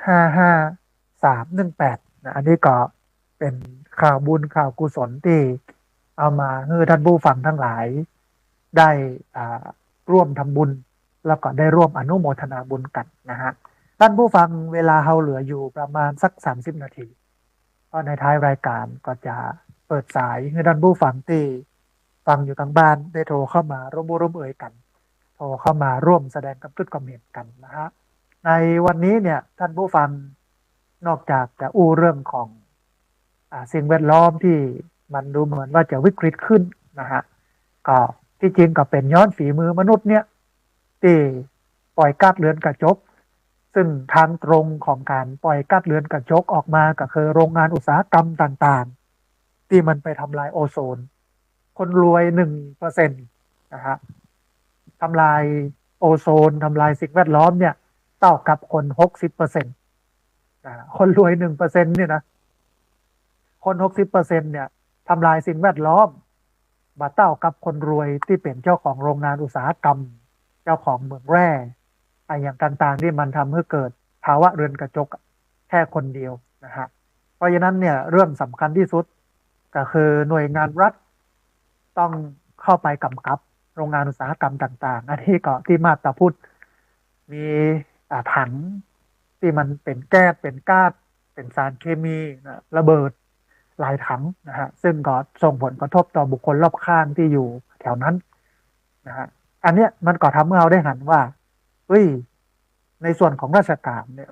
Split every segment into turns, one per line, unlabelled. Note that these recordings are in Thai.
55 3 1 8นะอันนี้ก็เป็นข่าวบุญข่าวกุศลที่เอามาให้ท่านผู้ฟังทั้งหลายได้อ่าร่วมทำบุญแล้วก็ได้ร่วมอนุโมทนาบุญกันนะฮะท่านผู้ฟังเวลาเราเหลืออยู่ประมาณสัก30 นาทีก็ในท้ายรายการก็จะเปิดสายให้ท่านผู้ฟังที่ฟังอยู่ทางบ้านได้โทรเข้ามาร่วมเอ่ยกันโทรเข้ามาร่วมแสดงความเห็นกันนะฮะ ในวันนี้เนี่ยท่านผู้ฟังนอกจากจะอู้เรื่องของสิ่งแวดล้อมที่มันดูเหมือนว่าจะวิกฤตขึ้นนะฮะก็ที่จริงก็เป็นย้อนฝีมือมนุษย์เนี่ยที่ปล่อยก๊าซเรือนกระจกซึ่งทางตรงของการปล่อยก๊าซเรือนกระจกออกมาก็คือโรงงานอุตสาหกรรมต่างๆที่มันไปทำลายโอโซนคนรวย1%นะฮะทำลายโอโซนทำลายสิ่งแวดล้อมเนี่ยเท่ากับคน60%คนรวย1%เนี่ยนะคน60%เนี่ยทำลายสิ่งแวดล้อมมาเท่ากับคนรวยที่เป็นเจ้าของโรงงานอุตสาหกรรมเจ้าของเมืองแร่อะไรอย่างต่างๆที่มันทำให้เกิดภาวะเรือนกระจกแค่คนเดียวนะฮะเพราะฉะนั้นเนี่ยเรื่องสำคัญที่สุดก็คือหน่วยงานรัฐต้องเข้าไปกำกับโรงงานอุตสาหกรรมต่างๆอันนี้ก็ที่มาตาพุทธมีถังที่มันเป็นแก๊สเป็นก๊าซเป็นสารเคมีนะระเบิดหลายถังนะฮะซึ่งก็ส่งผลกระทบต่อบุคคลรอบข้างที่อยู่แถวนั้นนะฮะอันเนี้ยมันก็ทำให้เราได้หันว่าเฮ้ยในส่วนของราชการเนี่ย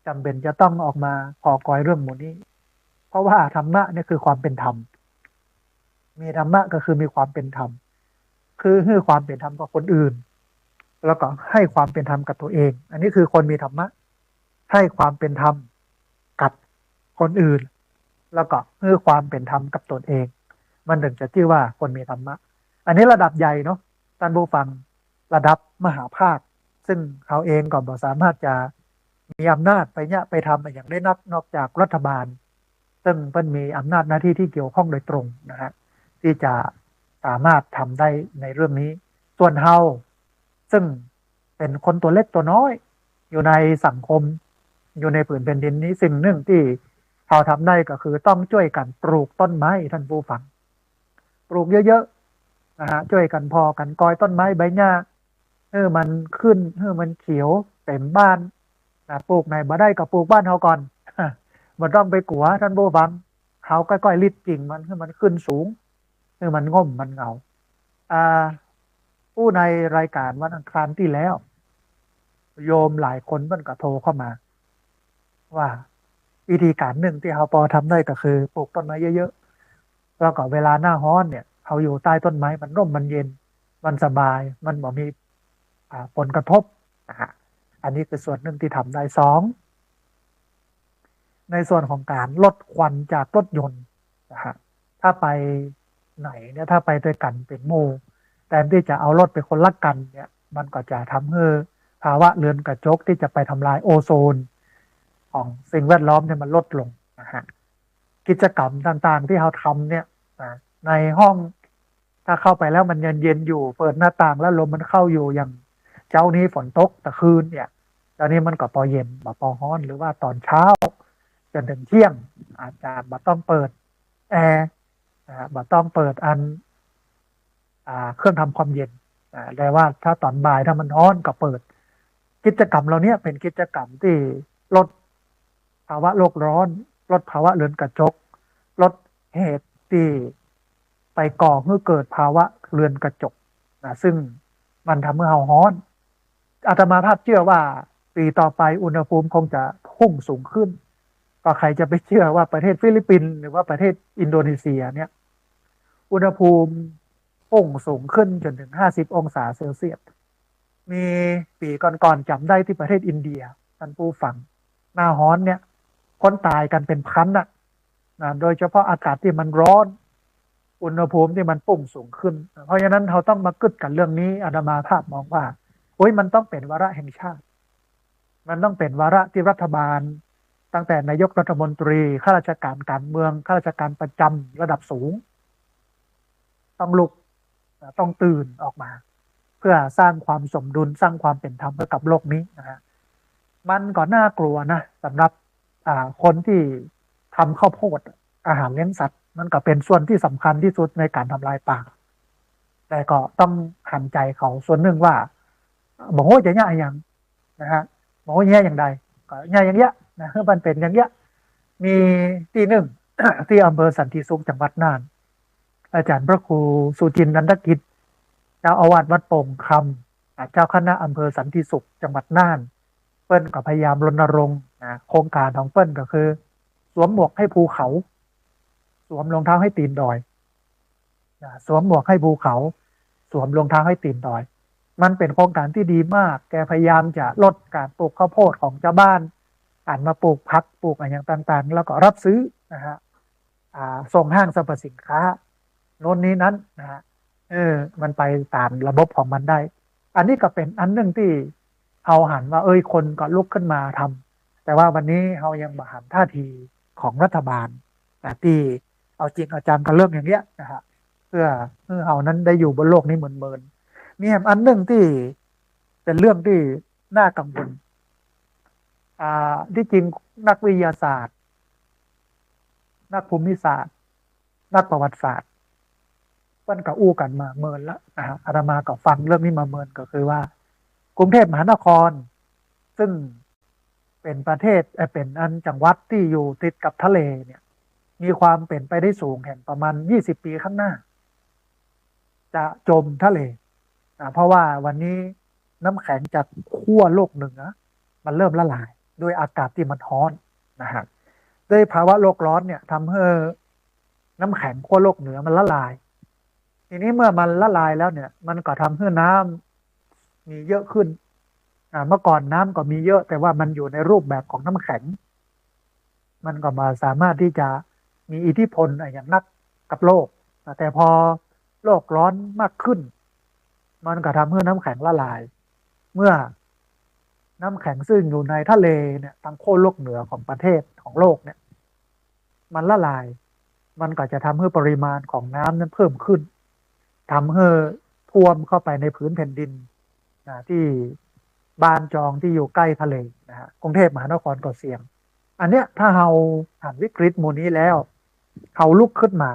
จำเป็นจะต้องออกมาขอกอยเรื่องหมู่นี้เพราะว่าธรรมะเนี่ยคือความเป็นธรรมมีธรรมะก็คือมีความเป็นธรรมคือให้ความเป็นธรรมกับคนอื่นแล้วก็ให้ความเป็นธรรมกับตัวเองอันนี้คือคนมีธรรมะให้ความเป็นธรรมกับคนอื่นแล้วก็ให้ความเป็นธรรมกับตนเองมันถึงจะชื่อว่าคนมีธรรมะอันนี้ระดับใหญ่เนาะท่านผู้ฟังระดับมหาภาคซึ่งเขาเองก็บ่สามารถจะมีอำนาจไปเนี่ยไปทำอย่างได้นับนอกจากรัฐบาลซึ่งเป็นมีอำนาจหน้าที่ที่เกี่ยวข้องโดยตรงนะฮะที่จะสามารถทำได้ในเรื่องนี้ส่วนเฮาซึ่งเป็นคนตัวเล็กตัวน้อยอยู่ในสังคมอยู่ในผืนแผ่นดินนี้สิ่งหนึ่งที่เราทำได้ก็คือต้องช่วยกันปลูกต้นไม้ท่านผู้ฟังปลูกเยอะๆนะฮะช่วยกันพอกันกอยต้นไม้ใบหญ้ามันขึ้นมันเขียวเต็มบ้านนะปลูกไหนบ่ได้ก็ปลูกบ้านเราก่อนมันต้องไปกลัวท่านผู้ฟังเขาก้อยๆริดกิ่งมันให้มันขึ้นสูงให้มันง่มมันเงาอ่าผู้ในรายการวันอังคารที่แล้วโยมหลายคนมันก็โทรเข้ามาว่าวิธีการหนึ่งที่เขาพอทำได้ก็คือปลูกต้นไม้เยอะๆแล้วก็เวลาหน้าร้อนเนี่ยเขาอยู่ใต้ต้นไม้มันร่มมันเย็นมันสบายมันบ่มีผลกระทบนะฮะอันนี้คือส่วนหนึ่งที่ทำได้สองในส่วนของการลดควันจากรถยนต์นะฮะถ้าไปไหนเนี่ยถ้าไปด้วยกันเป็นโมแต่ที่จะเอารถไปคนละกันเนี่ยมันก็จะทำให้ภาวะเรือนกระจกที่จะไปทำลายโอโซนของสิ่งแวดล้อมเนี่ยมันลดลงนะฮะกิจกรรมต่างๆที่เราทำเนี่ยในห้องถ้าเข้าไปแล้วมันเย็นอยู่เปิดหน้าต่างแล้วลมมันเข้าอยู่อย่างเจ้านี้ฝนตกแต่คืนเนี่ยตอนนี้มันก็พอเย็นบ่พอร้อนหรือว่าตอนเช้าจนถึงเที่ยงอาจจะบ่ต้องเปิดแอร์บ่ต้องเปิดเครื่องทำความเย็นแต่ว่าถ้าตอนบ่ายถ้ามันร้อนก็เปิดกิจกรรมเราเนี้ยเป็นกิจกรรมที่ลดภาวะโลกร้อนลดภาวะเรือนกระจกลดเหตุที่ไปก่อให้เกิดภาวะเรือนกระจกซึ่งมันทำให้เราร้อนอาตมาภาพเชื่อว่าปีต่อไปอุณหภูมิคงจะพุ่งสูงขึ้นก็ใครจะไปเชื่อว่าประเทศฟิลิปปินส์หรือว่าประเทศอินโดนีเซียเนี่ยอุณหภูมิพุ่งสูงขึ้นจนถึง50 องศาเซลเซียสมีปีก่อนๆจำได้ที่ประเทศอินเดียท่านผู้ฟังหน้าร้อนเนี่ยคนตายกันเป็นพันโดยเฉพาะอากาศที่มันร้อนอุณหภูมิที่มันพุ่งสูงขึ้นเพราะฉะนั้นเราต้องมากึดกันเรื่องนี้อาตมาภาพมองว่าโอ้ยมันต้องเป็นวาระแห่งชาติมันต้องเป็นวาระที่รัฐบาลตั้งแต่นายกรัฐมนตรีข้าราชการการเมืองข้าราชการประจำระดับสูงต้องลุกต้องตื่นออกมาเพื่อสร้างความสมดุลสร้างความเป็นธรรมให้กับโลกนี้นะฮะ มันก็น่ากลัวนะสำหรับคนที่ทำข้าวโพดอาหารเลี้ยงสัตว์มันก็เป็นส่วนที่สำคัญที่สุดในการทำลายป่าแต่ก็ต้องหันใจเขาส่วนหนึ่งว่าบอกว่าจะแย่อย่างนะฮะบอกว่าแย่อย่างใดก็แย่อย่างเงี้ยนะมันเป็นอย่างเงี้ยมีที่หนึ่ง ที่อำเภอสันติสุขจังหวัดน่านอาจารย์พระครูสุจินต์นันทกิจเจ้าอาวาสวัดโป่งคำเจ้าคณะอำเภอสันติสุขจังหวัดน่านเปิ้ลก็พยายามรณรงค์นะโครงการของเปิ้ลก็คือสวมหมวกให้ภูเขาสวมรองเท้าให้ตีนดอยนะสวมหมวกให้ภูเขาสวมรองเท้าให้ตีนดอยมันเป็นโครงการที่ดีมากแกพยายามจะลดการปลูกข้าวโพดของชาวบ้านอ่านมาปลูกพักปลูกอะไรอย่างต่างๆแล้วก็รับซื้อนะฮะส่งห้างสรรพสินค้าโน่นนี้นั้นนะฮะมันไปตามระบบของมันได้ อันนี้ก็เป็นอันหนึ่งที่เอาหันว่าคนก็ลุกขึ้นมาทำแต่ว่าวันนี้เรายังบหันท่าทีของรัฐบาลแต่ที่เอาจริงเอาจังกับเรื่องอย่างเงี้ยนะฮะเพื่อเรานั้นได้อยู่บนโลกนี้เหมือนมีอันหนึ่งที่เป็นเรื่องที่น่ากังวลที่จริงนักวิทยาศาสตร์นักภูมิศาสตร์นักประวัติศาสตร์มันก็อู้กันมาเมินแล้วนะฮะอาตมาก็ฟังเรื่องนี้มาเมินก็คือว่ากรุงเทพมหานครซึ่งเป็นประเทศเป็นอันจังหวัดที่อยู่ติดกับทะเลเนี่ยมีความเป็นไปได้สูงแห่งประมาณ20 ปีข้างหน้าจะจมทะเลเพราะว่าวันนี้น้ำแข็งจากขั้วโลกเหนือมันเริ่มละลายด้วยอากาศที่มันร้อนนะฮะด้วยภาวะโลกร้อนเนี่ยทำให้น้ำแข็งขั้วโลกเหนือมันละลายทีนี้เมื่อมันละลายแล้วเนี่ยมันก็ทำให้น้ำมีเยอะขึ้นเมื่อก่อนน้ำก็มีเยอะแต่ว่ามันอยู่ในรูปแบบของน้ำแข็งมันก็มาสามารถที่จะมีอิทธิพลอย่างนักกับโลกแต่พอโลกร้อนมากขึ้นมันก็ทำให้น้ำแข็งละลายเมื่อน้ำแข็งซึ่งอยู่ในทะเลเนี่ยทางโค้โลกเหนือของประเทศของโลกเนี่ยมันละลายมันก็จะทำให้ปริมาณของน้ำนั้นเพิ่มขึ้นทำให้ท่วมเข้าไปในพื้นแผ่นดินที่บ้านจองที่อยู่ใกล้ทะเลนะฮะกรุงเทพมหานครก็เสี่ยงอันเนี้ยถ้าเราผ่านวิกฤตหมู่นี้แล้วเขาลุกขึ้นมา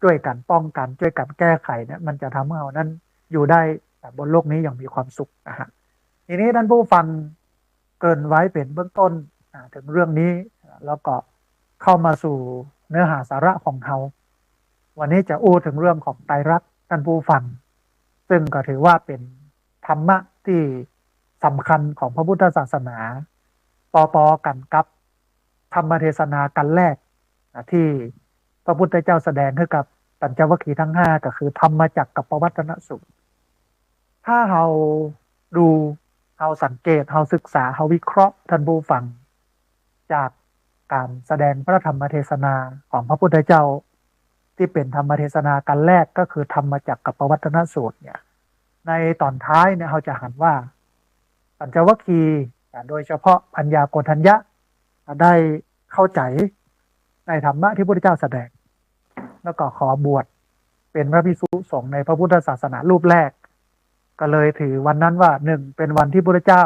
ช่วยกันป้องกันช่วยกันแก้ไขเนี่ยมันจะทำให้เรานั้นอยู่ได้บนโลกนี้อย่างมีความสุขนะฮะทีนี้ท่านผู้ฟังเกริ่นไว้เป็นเบื้องต้นถึงเรื่องนี้แล้วก็เข้ามาสู่เนื้อหาสาระของเราวันนี้จะอู้ถึงเรื่องของไตรลักษณ์ท่านผู้ฟังซึ่งก็ถือว่าเป็นธรรมะที่สำคัญของพระพุทธศาสนาปอกันกับธรรมเทศนากันแรกที่พระพุทธเจ้าแสดงให้กับปัญจวัคคีย์ทั้ง5ก็คือธรรมจักรกับปวัตนสูตรถ้าเราดูเราสังเกตเราศึกษาเราวิเคราะห์ท่านผู้ฟังจากการแสดงพระธรรมเทศนาของพระพุทธเจ้าที่เป็นธรรมเทศนากันแรกก็คือธรรมจักรกับปวัตนสูตรเนี่ยในตอนท้ายเนี่ยเราจะหันว่าปัญจวัคคีย์โดยเฉพาะปัญญาโกณทัญญะได้เข้าใจในธรรมะที่พระพุทธเจ้าแสดงแล้วก็ขอบวชเป็นพระภิกษุสงฆ์ในพระพุทธศาสนารูปแรกก็เลยถือวันนั้นว่า1เป็นวันที่พระพุทธเจ้า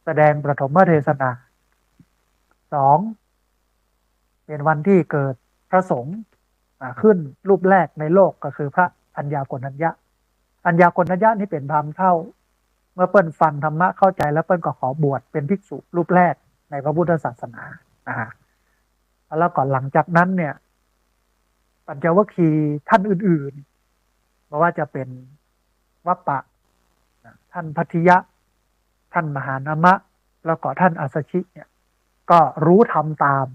แสดงปฐมเทศนา2เป็นวันที่เกิดพระสงฆ์ขึ้นรูปแรกในโลกก็คือพระอัญญาโกณทัญญะอัญญาโกณทัญญะนี่เป็นพราหมณ์เท่าเมื่อเปิ้ลฟังธรรมะเข้าใจแล้วเปิ้ลก็ขอบวชเป็นภิกษุรูปแรกในพระพุทธศาสนาแล้วก่อนหลังจากนั้นเนี่ยปัญจวัคคีย์ท่านอื่นๆเพราะว่าจะเป็นวัปปะท่านพัทธิยะท่านมหานามะแล้วก็ท่านอัสสชิเนี่ยก็รู้ธรรมตาม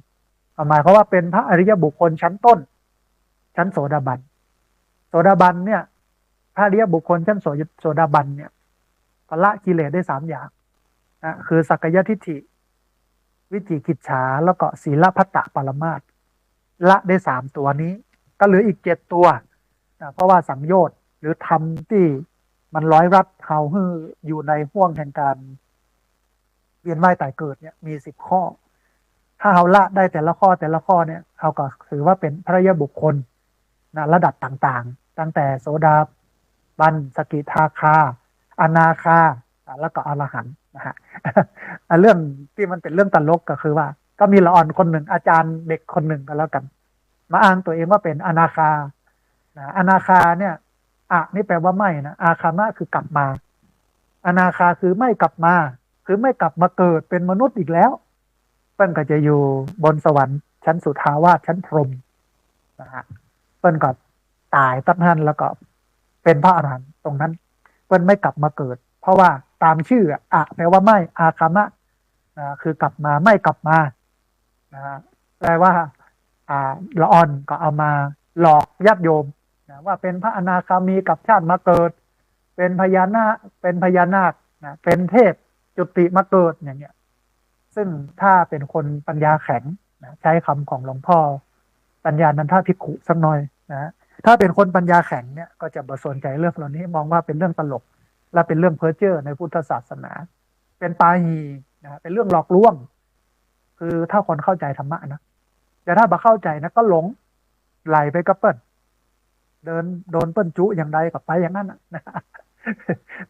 หมายความว่าเป็นพระอริยบุคคลชั้นต้นชั้นโสดาบันเนี่ยพระอริยบุคคลชั้นโสดาบันเนี่ยละกิเลสได้3อย่างคือสักกายทิฏฐิวิจิกิจฉาแล้วก็ศีลพัตตปรมาสละได้3ตัวนี้ก็เหลืออีก7ตัวเพราะว่าสังโยชน์หรือธรรมที่มันร้อยรัดเขาอยู่ในห่วงแห่งการเวียนว่ายตายเกิดเนี่ยมี10 ข้อถ้าเขาละได้แต่ละข้อเนี่ยเขาก็ถือว่าเป็นพระอริยบุคคลระดับต่างๆตั้งแต่โสดาบันสกิทาคาอนาคา แล้วก็อรหันต์นะฮะ เรื่องที่มันเป็นเรื่องตลกก็คือว่า ก็มีละอ่อนคนหนึ่งอาจารย์เด็กคนหนึ่งก็แล้วกันมาอ้างตัวเองว่าเป็นอนาคาอนาคาเนี่ยนี่แปลว่าไม่นะอาคามะคือกลับมาอนาคาคือไม่กลับมา คือไม่กลับมาเกิดเป็นมนุษย์อีกแล้วเปิ้ลก็จะอยู่บนสวรรค์ชั้นสุทาวาสชั้นพรหมนะฮะเปิ้ลก็ตายตั้งนั้นแล้วก็เป็นพระอรหันต์ตรงนั้นเปิ้ลไม่กลับมาเกิด เพราะว่าตามชื่อแปลว่าไม่อาคามะคือกลับมาไม่กลับมานะแปลว่าละอ่อนก็เอามาหลอกญาติโยมนะว่าเป็นพระอนาคามีกับชาติมาเกิด เป็นพญานาคเป็นพญานาคนะเป็นเทพจุติมาเกิดอย่างเงี้ยซึ่งถ้าเป็นคนปัญญาแข็งนะใช้คำของหลวงพ่อปัญญานันทภิกขุสักหน่อยนะถ้าเป็นคนปัญญาแข็งเนี่ยก็จะบ่สนใจเรื่องเหล่านี้มองว่าเป็นเรื่องตลกและเป็นเรื่องเพ้อเจ้อในพุทธศาสนา เป็นปาหีนะเป็นเรื่องหลอกลวง คือถ้าคนเข้าใจธรรมะนะแต่ถ้าบ่เข้าใจนะก็หลงไหลไปกับเปิ้ลเดินโดนเปิ้ลจุอย่างใดกับไปอย่างนั้นนะ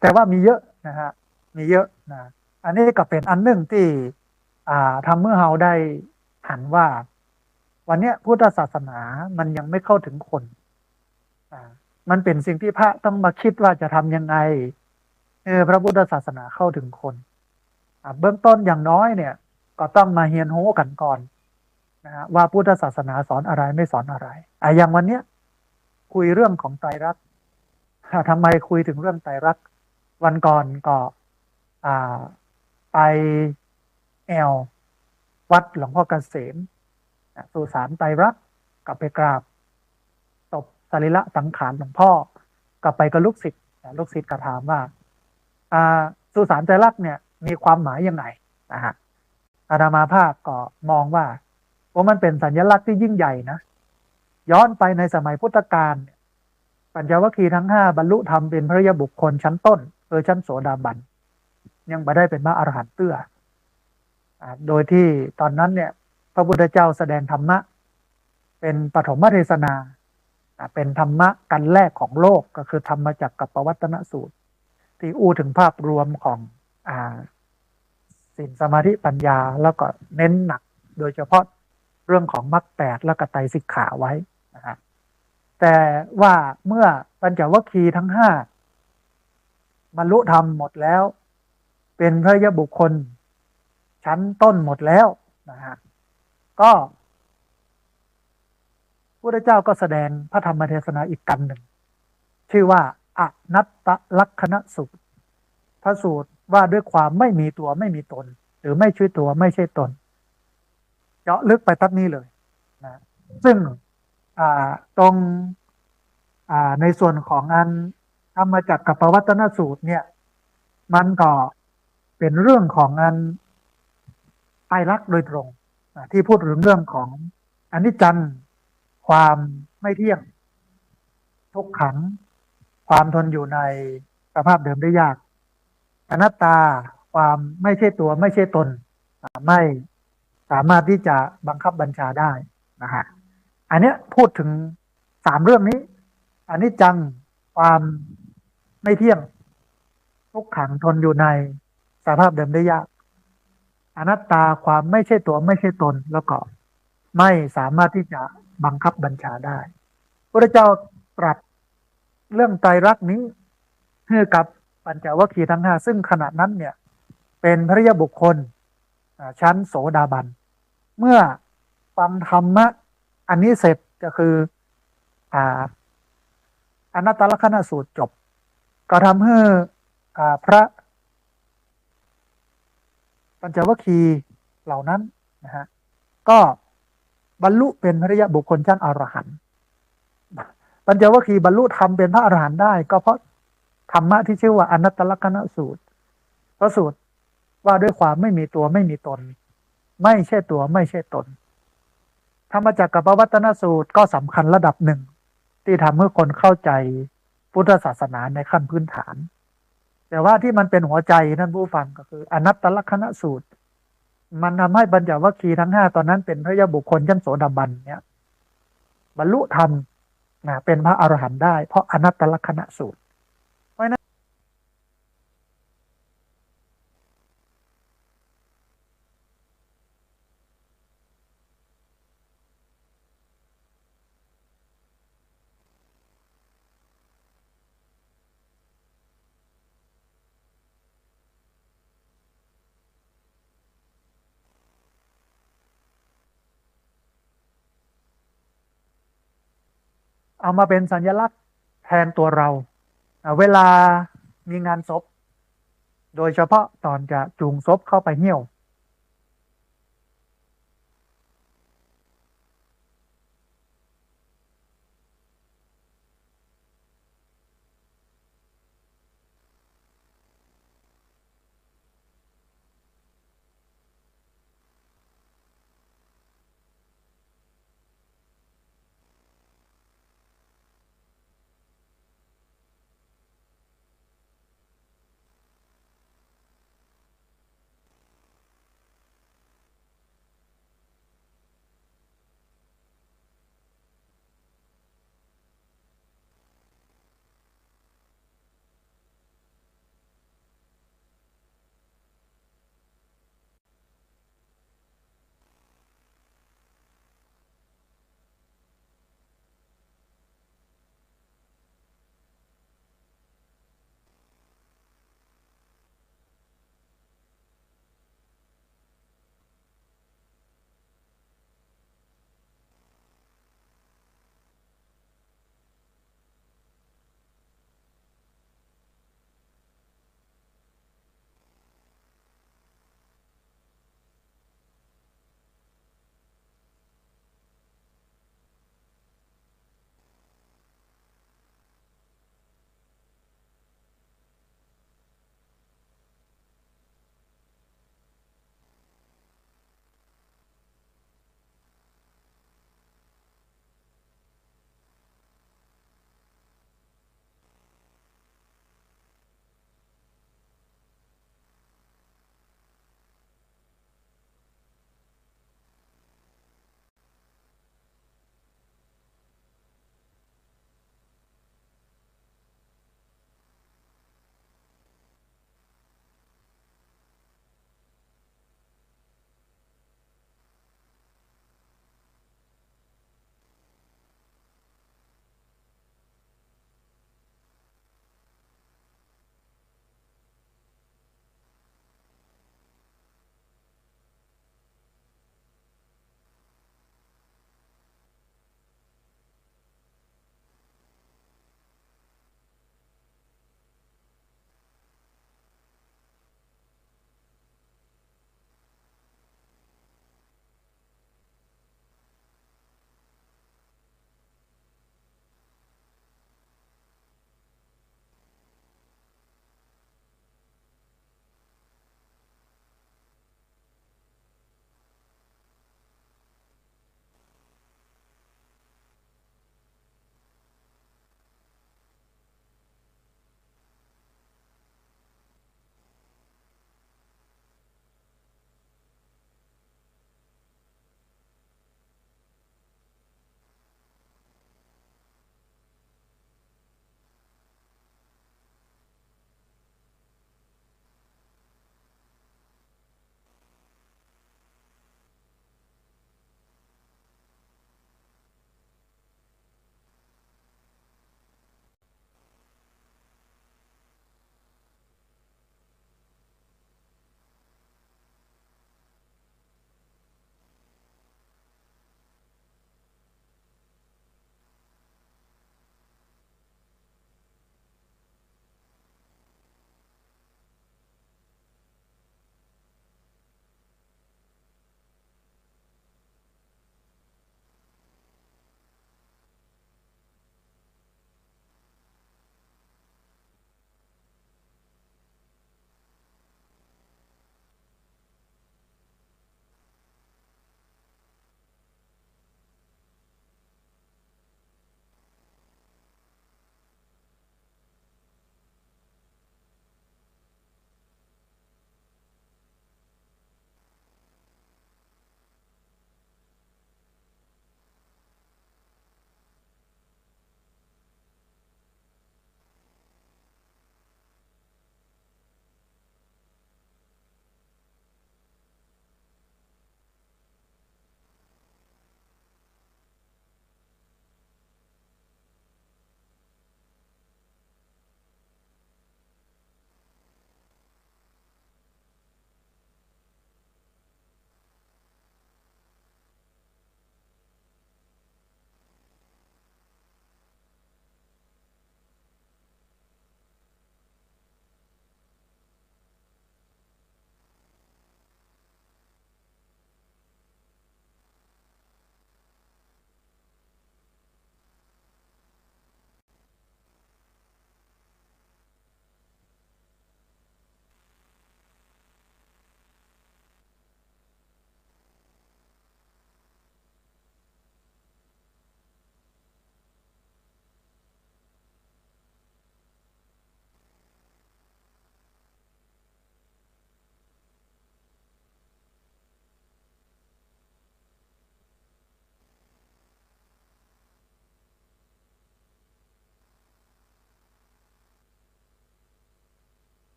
แต่ว่ามีเยอะนะฮะมีเยอะนะอันนี้ก็เป็นอันหนึ่งที่ทำเมื่อเราได้หันว่า วันเนี้ยพุทธศาสนามันยังไม่เข้าถึงคนมันเป็นสิ่งที่พระต้องมาคิดว่าจะทำยังไงพระพุทธศาสนาเข้าถึงคนเบื้องต้นอย่างน้อยเนี่ยก็ต้องมาเรียนรู้กันก่อนนะฮะว่าพุทธศาสนาสอนอะไรไม่สอนอะไรอย่างวันเนี้ยคุยเรื่องของไตรลักษณ์ทำไมคุยถึงเรื่องไตรลักษณ์วันก่อนก็ไปแอลวัดหลวงพ่อเกษมสุสานไตรลักษณ์กลับไปกราบศพสรีระสังขารหลวงพ่อกลับไปกับลูกศิษย์ลูกศิษย์ก็ถามว่าสุสานไตรลักษณ์เนี่ยมีความหมายยังไงนะฮะอาตมาภาพก็มองว่ามันเป็นสัญลักษณ์ที่ยิ่งใหญ่นะย้อนไปในสมัยพุทธกาลปัญจวัคคีย์ทั้งห้าบรรลุธรรมเป็นพระยาบุคคลชั้นต้นชั้นโสดาบันยังไม่ได้เป็นพระอรหันต์เตื้อโดยที่ตอนนั้นเนี่ยพระพุทธเจ้าแสดงธรรมะเป็นปฐมเทศนาเป็นธรรมะกันแรกของโลกก็คือธรรมจักรกับปวัตตนสูตรที่อู้ถึงภาพรวมของศีลสมาธิปัญญาแล้วก็เน้นหนักโดยเฉพาะเรื่องของมรรคแปดและก็ไตรสิกขาไว้นะฮะแต่ว่าเมื่อปัญจวัคคีย์ทั้งห้าบรรลุธรรมหมดแล้วเป็นพระยบุคคลชั้นต้นหมดแล้วนะฮะก็พระเจ้าก็แสดงพระธรรมเทศนาอีกกันหนึ่งชื่อว่าอนัตตลักขณสูตรพระสูตรว่าด้วยความไม่มีตัวไม่มีตนหรือไม่ใช่ตัวไม่ใช่ตนเจาะลึกไปตั้งนี้เลยนะซึ่งตรงในส่วนของงานธรรมจักรกับปวัตตนสูตรเนี่ยมันก็เป็นเรื่องของงานไตรลักษณ์โดยตรงที่พูดถึงเรื่องของอนิจจังความไม่เที่ยงทุกขังความทนอยู่ในสภาพเดิมได้ยากอนัตตาความไม่ใช่ตัวไม่ใช่ตนไม่สามารถที่จะบังคับบัญชาได้นะฮะอันนี้พูดถึง3เรื่องนี้อนิจจังความไม่เที่ยงทุกขังทนอยู่ในสภาพเดิมได้ยากอนัตตาความไม่ใช่ตัวไม่ใช่ตนแล้วก็ไม่สามารถที่จะบังคับบัญชาได้พระเจ้าตรัสเรื่องไตรลักษณ์นี้ให้กับปัญจวัคคีย์ทั้งห้าซึ่งขณะนั้นเนี่ยเป็นพระยาบุคคลชั้นโสดาบันเมื่อฟังธรรมะอันนี้เสร็จก็คืออนัตตลักขณสูตรจบก็ทำให้พระปัญจวัคคีย์เหล่านั้นนะฮะก็บรรลุเป็นพระยาบุคคลชั้นอรหันต์ปัญจวัคคีย์บรรลุธรรมเป็นพระอรหันต์ได้ก็เพราะธรรมะที่ชื่อว่าอนัตตลักขณสูตรพระสูตรว่าด้วยความไม่มีตัวไม่มีตนไม่ใช่ตัวไม่ใช่ตนธรรมจักรกับปวัตตนสูตรก็สำคัญระดับหนึ่งที่ทำให้คนเข้าใจพุทธศาสนาในขั้นพื้นฐานแต่ว่าที่มันเป็นหัวใจท่านผู้ฟังก็คืออนัตตลักขณสูตรมันทำให้ปัญจวัคคีย์ทั้ง5ตอนนั้นเป็นพระยาบุคคลชั้นโสดาบันเนี่ยบรรลุธรรมเป็นพระอรหันต์ได้เพราะอนัตตลักขณสูตรเพราะนั้น เอามาเป็นสัญลักษณ์แทนตัวเราเวลามีงานศพโดยเฉพาะตอนจะจูงศพเข้าไปเหี่ยว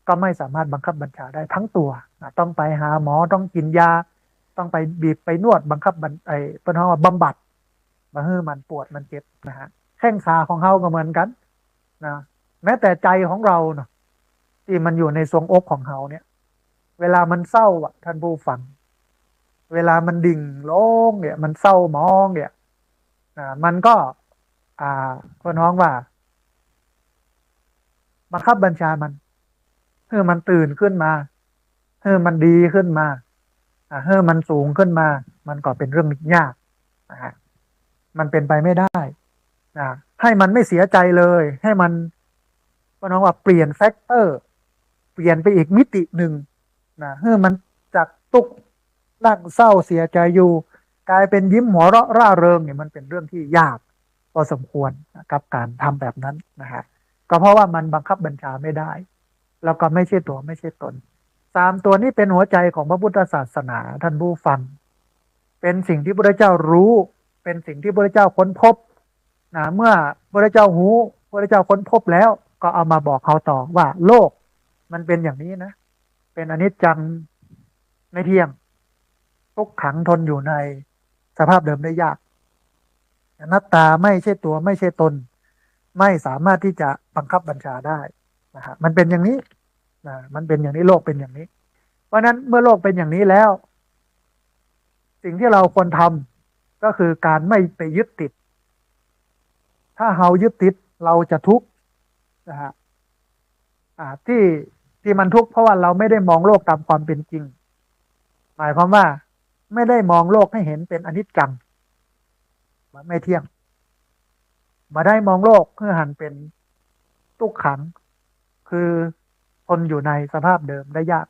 ก็ไม่สามารถบังคับบัญชาได้ทั้งตัวต้องไปหาหมอต้องกินยาต้องไปบีบไปนวดบังคับเป็นห้องบำบัดมาให้มันปวดมันเจ็บนะฮะแข้งขาของเขาก็เหมือนกันนะแม้แต่ใจของเราเนาะที่มันอยู่ในทรวงอกของเขาเนี่ยเวลามันเศร้าอ่ะท่านผู้ฟังเวลามันดิ่งลงเนี่ยมันเศร้ามองเนี่ยมันก็อ่าคนน้องว่าบังคับบัญชามันให้มันตื่นขึ้นมาให้มันดีขึ้นมาให้มันสูงขึ้นมามันก็เป็นเรื่องยากนะฮะมันเป็นไปไม่ได้ให้มันไม่เสียใจเลยให้มันก็น้องว่าเปลี่ยนแฟกเตอร์เปลี่ยนไปอีกมิติหนึ่งให้มันจากตุกนั่งเศร้าเสียใจอยู่กลายเป็นยิ้มหัวเราะร่าเริงเนี่ยมันเป็นเรื่องที่ยากพอสมควรกับการทำแบบนั้นนะฮะก็เพราะว่ามันบังคับบัญชาไม่ได้แล้วก็ไม่ใช่ตัวไม่ใช่ตน3 ตัวนี้เป็นหัวใจของพระพุทธศาสนาท่านผู้ฟังเป็นสิ่งที่พระเจ้ารู้เป็นสิ่งที่พระเจ้าค้นพบเมื่อพระเจ้าหูพระเจ้าค้นพบแล้วก็เอามาบอกเขาต่อว่าโลกมันเป็นอย่างนี้นะเป็นอนิจจังไม่เที่ยงทุกขังทนอยู่ในสภาพเดิมได้ยากอนัตตาไม่ใช่ตัวไม่ใช่ตนไม่สามารถที่จะบังคับบัญชาได้นะฮะมันเป็นอย่างนี้มันเป็นอย่างนี้โลกเป็นอย่างนี้เพราะนั้นเมื่อโลกเป็นอย่างนี้แล้วสิ่งที่เราควรทำก็คือการไม่ไปยึดติดถ้าเรายึดติดเราจะทุกข์นะฮะที่มันทุกข์เพราะว่าเราไม่ได้มองโลกตามความเป็นจริงหมายความว่าไม่ได้มองโลกให้เห็นเป็นอนิจจังมันไม่เที่ยงมาได้มองโลกเพื่อหันเป็นทุกขังคือทนอยู่ในสภาพเดิมได้ยาก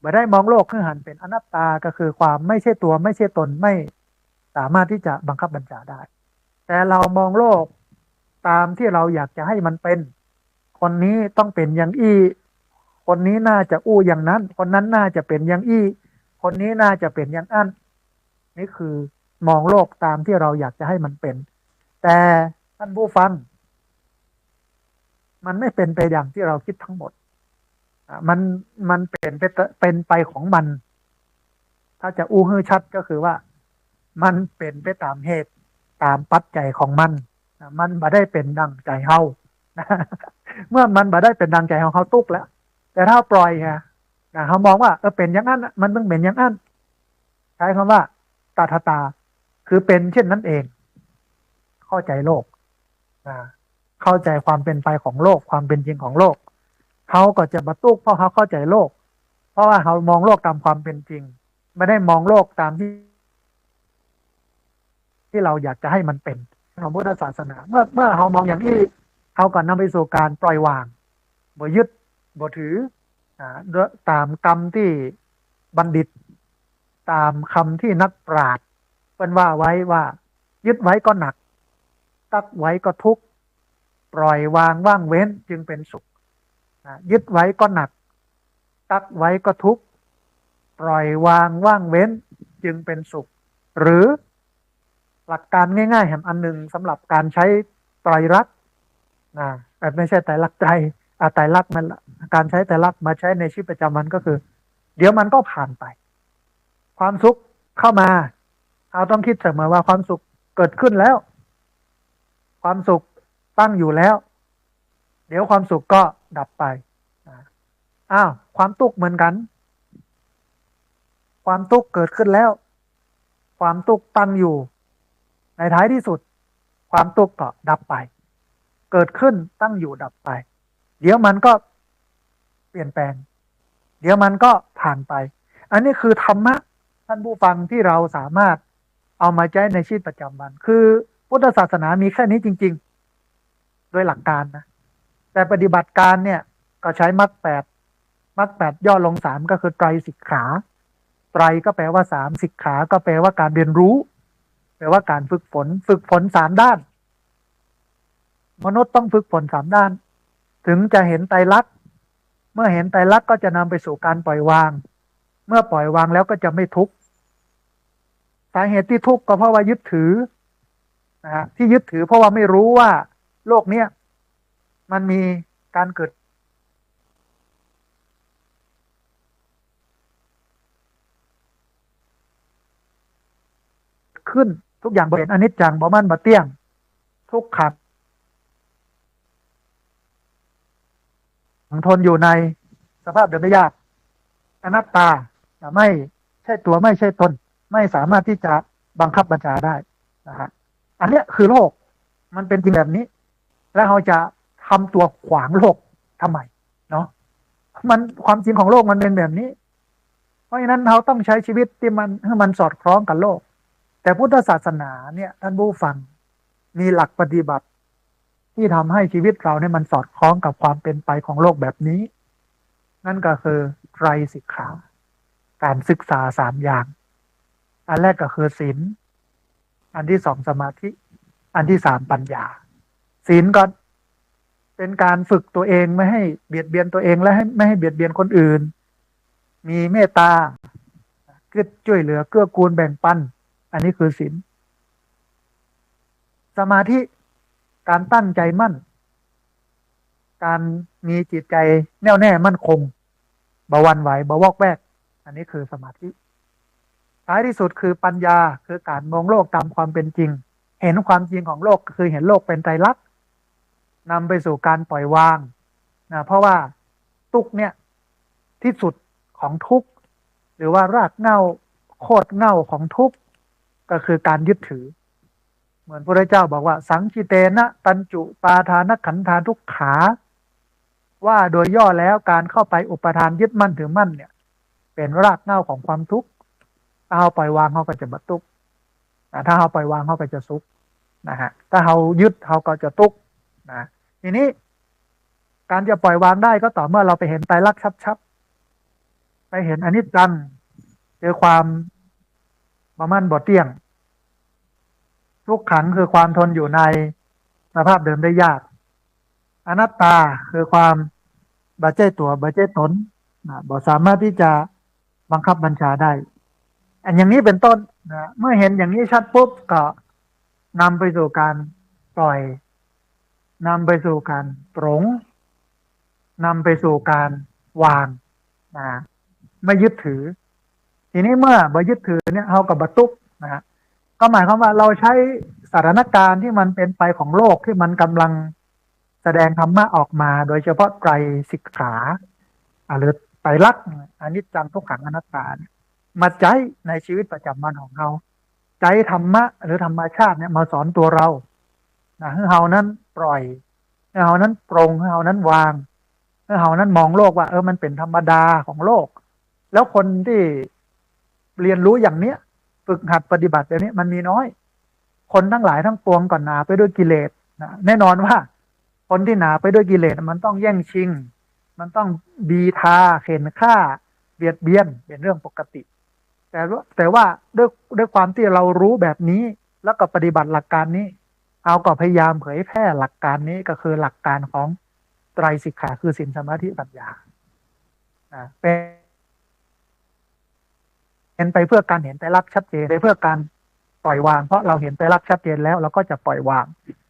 มาได้มองโลกเพื่อหันเป็นอนัตตาก็คือความไม่ใช่ตัวไม่ใช่ตนไม่สามารถที่จะบังคับบัญชาได้แต่เรามองโลกตามที่เราอยากจะให้มันเป็นคนนี้ต้องเป็นอย่างอี้คนนี้น่าจะอู้อย่างนั้นคนนั้นน่าจะเป็นอย่างอี้คนนี้น่าจะเป็นอย่างอั้นนี่คือมองโลกตามที่เราอยากจะให้มันเป็นแต่ท่านผู้ฟังมันไม่เป็นไปอย่างที่เราคิดทั้งหมดมันเป็นไปของมันถ้าจะอู้ให้ชัดก็คือว่ามันเป็นไปตามเหตุตามปัจจัยของมันบ่ได้เป็นดังใจเฮาเมื่อมันบ่ได้เป็นดังใจของเขาตุกแล้วแต่ถ้าปล่อยเขามองว่าเป็นอย่างนั้นมันต้องเป็นอย่างนั้นใช้คำว่าตาทตาคือเป็นเช่นนั้นเองเข้าใจโลกเข้าใจความเป็นไปของโลกความเป็นจริงของโลกเขาก็จะมาตุกเพราะเขาเข้าใจโลกเพราะว่าเขามองโลกตามความเป็นจริงไม่ได้มองโลกตามที่เราอยากจะให้มันเป็นของพุทธศาสนาเมื่อเขามองอย่างนี้เขาก็นำไปสู่การปล่อยวางบ่ยึดบ่ถือตามกรรมที่บัณฑิตตามคำที่นักปราชญ์เป็นว่าไว้ว่ายึดไว้ก็หนักตักไว้ก็ทุกข์ปล่อยวางว่างเว้นจึงเป็นสุขยึดไว้ก็หนักตักไว้ก็ทุกข์ปล่อยวางว่างเว้นจึงเป็นสุขหรือหลักการง่ายๆแห่งอันหนึ่งสำหรับการใช้ไตรลักษณ์แต่ไม่ใช่ไตรลักษณ์ใจไตรลักษณ์มันการใช้ไตรลักษณ์มาใช้ในชีวิตประจำวันก็คือเดี๋ยวมันก็ผ่านไปความสุขเข้ามาเราต้องคิดเสมอว่าความสุขเกิดขึ้นแล้วความสุขตั้งอยู่แล้วเดี๋ยวความสุขก็ดับไปความทุกข์เหมือนกันความทุกข์เกิดขึ้นแล้วความทุกข์ตั้งอยู่ในท้ายที่สุดความทุกข์ก็ดับไปเกิดขึ้นตั้งอยู่ดับไปเดี๋ยวมันก็เปลี่ยนแปลงเดี๋ยวมันก็ผ่านไปอันนี้คือธรรมะท่านผู้ฟังที่เราสามารถเอามาใช้ในชีวิตประจำวันคือพุทธศาสนามีแค่นี้จริงๆโดยหลักการนะแต่ปฏิบัติการเนี่ยก็ใช้มรรคแปดย่อลง3ก็คือไตรสิกขาไตรก็แปลว่า3สิกขาก็แปลว่าการเรียนรู้แปลว่าการฝึกฝน3ด้านมนุษย์ต้องฝึกฝน3ด้านถึงจะเห็นไตรลักษณ์เมื่อเห็นไตรลักษณ์ก็จะนำไปสู่การปล่อยวางเมื่อปล่อยวางแล้วก็จะไม่ทุกข์สาเหตุที่ทุกข์ก็เพราะว่ายึดถือที่ยึดถือเพราะว่าไม่รู้ว่าโลกเนี้ยมันมีการเกิด ขึ้นทุกอย่างบ่เห็นอนิจจังบ่มั่นบ่เที่ยงทุกขังทนอยู่ในสภาพเดิมได้ยากอนัตตาไม่ใช่ตัวไม่ใช่ตนไม่สามารถที่จะบังคับบัญชาได้นะฮะอันเนี้ยคือโลกมันเป็นจริงแบบนี้แล้วเราจะทำตัวขวางโลกทำไมเนาะมันความจริงของโลกมันเป็นแบบนี้เพราะฉะนั้นเราต้องใช้ชีวิตที่มันให้มันสอดคล้องกับโลกแต่พุทธศาสนาเนี่ยท่านผู้ฟังมีหลักปฏิบัติที่ทำให้ชีวิตเราเนี่ยมันสอดคล้องกับความเป็นไปของโลกแบบนี้นั่นก็คือไตรสิกขาการศึกษา3 อย่างอันแรกก็คือศีลอันที่2สมาธิอันที่3ปัญญาศีลก็เป็นการฝึกตัวเองไม่ให้เบียดเบียนตัวเองและไม่ให้เบียดเบียนคนอื่นมีเมตตาคือช่วยเหลือเกื้อกูลแบ่งปันอันนี้คือศีลสมาธิการตั้งใจมั่นการมีจิตใจแน่วแน่มั่นคงบ่หวั่นไหวบ่วอกแวกอันนี้คือสมาธิท้ายที่สุดคือปัญญาคือการมองโลกตามความเป็นจริงเห็นความจริงของโลกคือเห็นโลกเป็นไตรลักษณ์นำไปสู่การปล่อยวางนะเพราะว่าทุกเนี่ยที่สุดของทุกหรือว่ารากเหง้าโคตรเหง้าของทุกก็คือการยึดถือเหมือนพระเจ้าบอกว่าสังคิเตนะตันจุปาทานขันธาทุกขาว่าโดยย่อแล้วการเข้าไปอุปทานยึดมั่นถือมั่นเนี่ยเป็นรากเหง้าของความทุกข์ถ้าเราปล่อยวางเขาก็จะบรรทุกถ้าเราปล่อยวางเขาก็จะสุขนะฮะถ้าเรายึดเขาก็จะทุกข์นะทีนี้การจะปล่อยวางได้ก็ต่อเมื่อเราไปเห็นไตรลักษณ์ชัดๆไปเห็นอนิจจังเจอความบ่มั่นบ่เที่ยงทุกขังคือความทนอยู่ในสภาพเดิมได้ยากอนัตตาคือความบ่ใจตัวบ่ใจตนบ่สามารถที่จะบังคับบัญชาได้อันอย่างนี้เป็นต้นนะเมื่อเห็นอย่างนี้ชัดปุ๊บก็นำไปสู่การปล่อยนำไปสู่การปลงนำไปสู่การวางนะไม่ยึดถือทีนี้เมื่อบ่ยึดถือเนี่ยเรากับบรรทุกนะฮะก็หมายความว่าเราใช้สถานการณ์ที่มันเป็นไปของโลกที่มันกำลังแสดงธรรมะออกมาโดยเฉพาะไตรสิกขาหรือไตรลักษณ์อนิจจังทุกขังอนัตตามาใช้ในชีวิตประจำวันของเราใช้ธรรมะหรือธรรมชาติเนี่ยมาสอนตัวเราให้เรานั้นปล่อยให้เรานั้นปรงให้เรานั้นวางให้เรานั้นมองโลกว่ามันเป็นธรรมดาของโลกแล้วคนที่เรียนรู้อย่างเนี้ยฝึกหัดปฏิบัติแบบนี้มันมีน้อยคนทั้งหลายทั้งปวงก่อนหนาไปด้วยกิเลสนะแน่นอนว่าคนที่หนาไปด้วยกิเลสมันต้องแย่งชิงมันต้องบีทาเข็นฆ่าเบียดเบียนเป็นเรื่องปกติแต่ว่าด้วยความที่เรารู้แบบนี้แล้วก็ปฏิบัติหลักการนี้เอาก็พยายามเผยแพร่หลักการนี้ก็คือหลักการของไตรสิกขาคือศีลสมาธิปัญญาเป็นไปเพื่อการเห็นไตรลักษณ์ชัดเจนไปเพื่อการปล่อยวางเพราะเราเห็นไตรลักษณ์ชัดเจนแล้วเราก็จะปล่อยวาง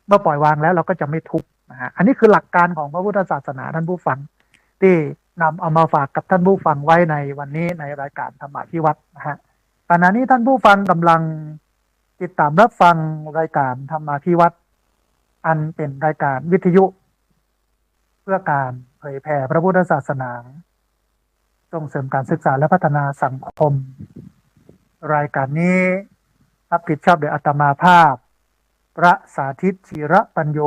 เมื่อปล่อยวางแล้วเราก็จะไม่ทุกข์นะฮะอันนี้คือหลักการของพระพุทธศาสนาท่านผู้ฟังที่นำเอามาฝากกับท่านผู้ฟังไว้ในวันนี้ในรายการธรรมะที่วัดนะฮะขณะนี้ท่านผู้ฟังกำลังติดตามรับฟังรายการธรรมะที่วัดอันเป็นรายการวิทยุเพื่อการเผยแผ่พระพุทธศาสนาส่งเสริมการศึกษาและพัฒนาสังคมรายการนี้รับผิดชอบโดยอาตมาภาพพระสาธิตศิระปัญโย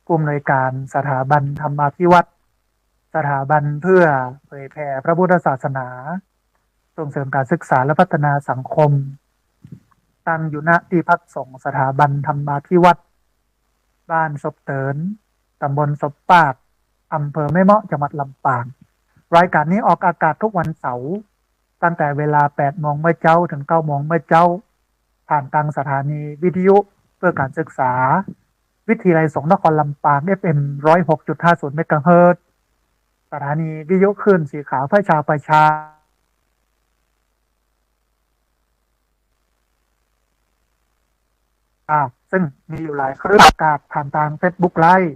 ผู้อำนวยการสถาบันธรรมาภิวัตรสถาบันเพื่อเผยแผ่พระพุทธศาสนาส่งเสริมการศึกษาและพัฒนาสังคมตั้งอยู่ณที่พักสงฆ์สถาบันธรรมาภิวัตรบ้านศพเตินตำบลศพปากอำเภอแม่เมาะจังหวัดลำปางรายการนี้ออกอากาศทุกวันเสาร์ตั้งแต่เวลา 8 โมงเมื่อเช้าถึง 9 โมงเมื่อเช้าผ่านทางสถานีวิทยุเพื่อการศึกษาวิทยาลัยสงฆ์นครลำปาง FM 106.50 เมกะเฮิรตซ์สถานีวิทยุคลื่นสีขาวเพื่อชาวประชาซึ่งมีอยู่หลายเครื่องอากาศผ่านทาง Facebook Live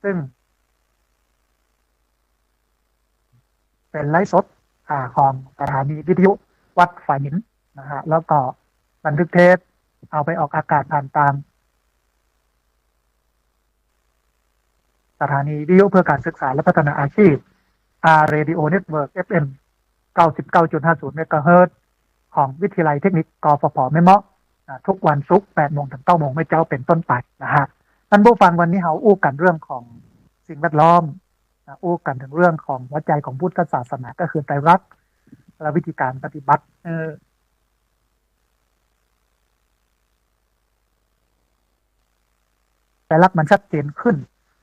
ซึ่งเป็นไลฟ์สดของสถานีวิทยุวัดฝ่ายหินนะฮะแล้วก็ บันทึกเทปเอาไปออกอากาศผ่านตามสถานีวิทยุเพื่อการศึกษาและพัฒนาอาชีพ Radio Network FM 99.50 เมกะเฮิรตซ์ของวิทยาลัยเทคนิคกฟผแม่เมาะทุกวันศุกร์ 8 โมงถึง 9 โมงไม่เจ้าเป็นต้นไปนะฮะท่านผู้ฟังวันนี้เราอู้กันเรื่องของสิ่งแวดล้อมอู้กันถึงเรื่องของหัวใจของพุทธศาสนาก็คือไตรลักษณ์และวิธีการปฏิบัติไตรลักษณ์มันชัดเจนขึ้น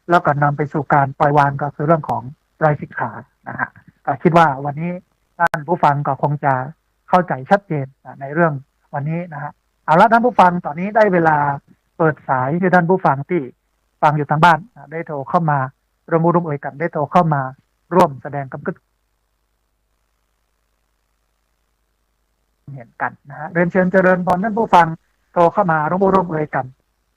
แล้วก็นำไปสู่การปล่อยวางก็คือเรื่องของไตรสิกขานะฮะก็คิดว่าวันนี้ท่านผู้ฟังก็คงจะเข้าใจชัดเจนในเรื่องวันนี้นะฮะเอาละท่านผู้ฟังตอนนี้ได้เวลาเปิดสายให้ท่านผู้ฟังที่ฟังอยู่ทางบ้านได้โทรเข้ามาร่วมเอ่ยกันได้โทรเข้ามาร่วมแสดงความคิดเห็นกันนะฮะเรียนเชิญเจริญพรท่านผู้ฟังโทรเข้ามาร่วมเอ่ยกัน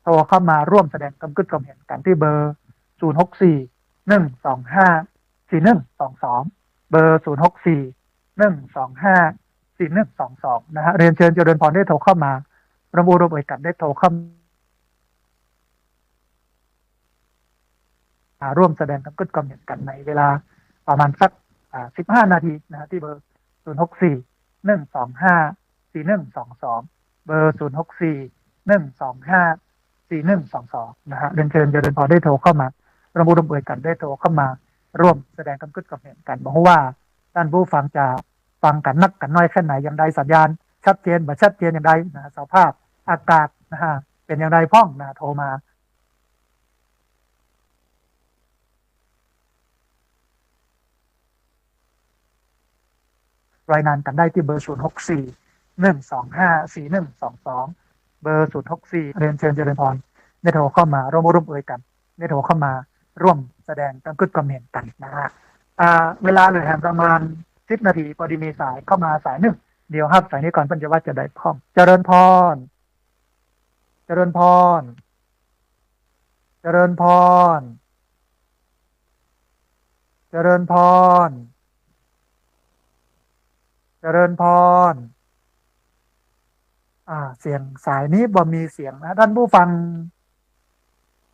โทรเข้ามาร่วมแสดงความคิดเห็นกันที่เบอร์064-125-4122เบอร์064-125-4122นะฮะเรียนเชิญเจริญพรได้โทรเข้ามาร่วมเอ่ยกันได้โทรเข้ามาร่วมแสดงความคิดเห็นกันในเวลาประมาณสัก15 นาทีนะฮะที่เบอร์064-125-4122เบอร์064-125-4122นะฮะเรียนเชิญเจริญพรได้โทรเข้ามาร่วมเอ่ยกันได้โทรเข้ามาร่วมแสดงความคิดเห็นกันบอกว่าท่านผู้ฟังจะฟังกันนักกันน้อยแค่ไหนอย่างใดสัญญาณชัดเจนบ่ชัดเจนอย่างใดนะสภาพอากาศนะฮะเป็นอย่างไรพ้องนะโทรมารายงานกันได้ที่เบอร์064-125-4122เบอร์064เรียนเชิญเจริญพรได้โทรเข้ามาร่วมเอ่ยกันได้โทรเข้ามาร่วมแสดงความคิดเห็นกันนะฮะเวลาเหลือประมาณ10 นาทีพอดีมีสายเข้ามาสายหนึ่งเดี๋ยวครับสายนี้ก่อนเพิ่นจะว่าจะได้พ้องเจริญพรเจริญพรเจริญพรเจริญพรเจริญพรเสียงสายนี้บ่มีเสียงนะท่านผู้ฟัง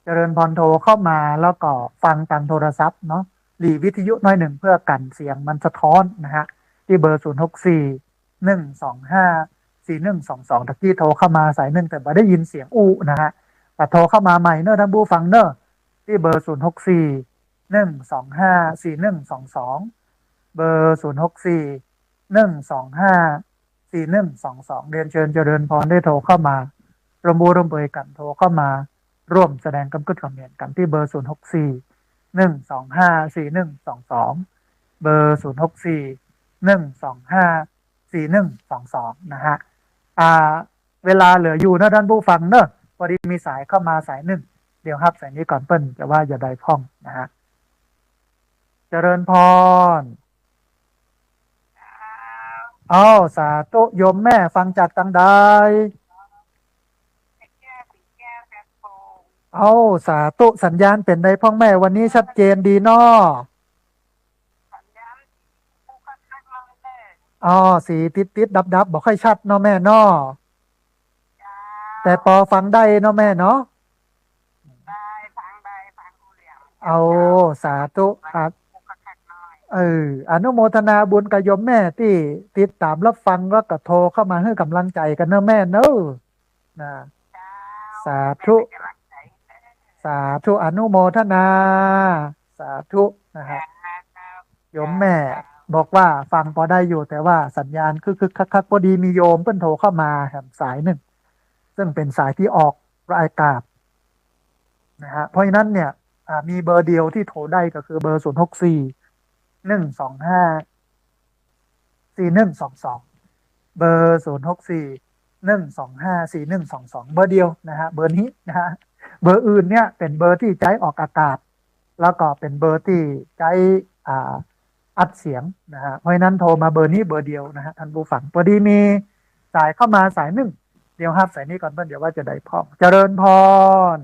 เจริญพรโทรเข้ามาแล้วก็ฟังทางโทรศัพท์เนาะหลีวิทยุน้อยหนึ่งเพื่อกันเสียงมันสะท้อนนะฮะที่เบอร์064-125-4122ตะกี้โทรเข้ามาสายหนึ่งแต่ไม่ได้ยินเสียงอู้นะฮะแต่โทรเข้ามาใหม่เนอะท่านผู้ฟังเนอะที่เบอร์064-125-4122เบอร์064-125-4122เรียนเชิญเจริญพรได้โทรเข้ามาร่วมเอ่ยกันโทรเข้ามาร่วมแสดงความคิดเห็นกันที่เบอร์064-125-4122เบอร์064-125-4122นะฮะเวลาเหลืออยู่นะท่านผู้ฟังเนอะพอดีมีสายเข้ามาสายหนึ่งเดี๋ยวครับสายนี้ก่อนเปิ้ลจะว่าอย่าได้พ้องนะฮะเจริญพรสาธุโยมแม่ฟังจากทางใดสาธุสัญญาณเป็นใดพ่องแม่วันนี้ชัดเจนดีเนาะสีติดดับบอกค่อยชัดเนาะแม่เนาะแต่พอฟังได้เนาะแม่เนาะสาธุอนุโมทนาบุญกับโยมแม่ที่ติดตามรับฟังแล้วก็โทรเข้ามาให้กำลังใจกันเนอะแม่เนอะนะสาธุสาธุอนุโมทนาสาธุนะฮะโยมแม่บอกว่าฟังพอได้อยู่แต่ว่าสัญญาณคือคักพอดีมีโยมเพิ่นโทรเข้ามาครับสายหนึ่งซึ่งเป็นสายที่ออกรายการนะฮะเพราะฉะนั้นเนี่ยมีเบอร์เดียวที่โทรได้ก็คือเบอร์064-125-4122เบอร์064-125-4122เบอร์เดียวนะฮะเบอร์นี้นะฮะเบอร์อื่นเนี่ยเป็นเบอร์ที่ใช้ออกอากาศแล้วก็เป็นเบอร์ที่ใช้อัดเสียงนะฮะเพราะฉะนั้นโทรมาเบอร์นี้เบอร์เดียวนะฮะท่านผู้ฟังพอดีมีสายเข้ามาสายหนึ่งเดี๋ยวครับสายนี้ก่อนเพื่อนเดี๋ยวว่าจะได้พ้องเจริญพร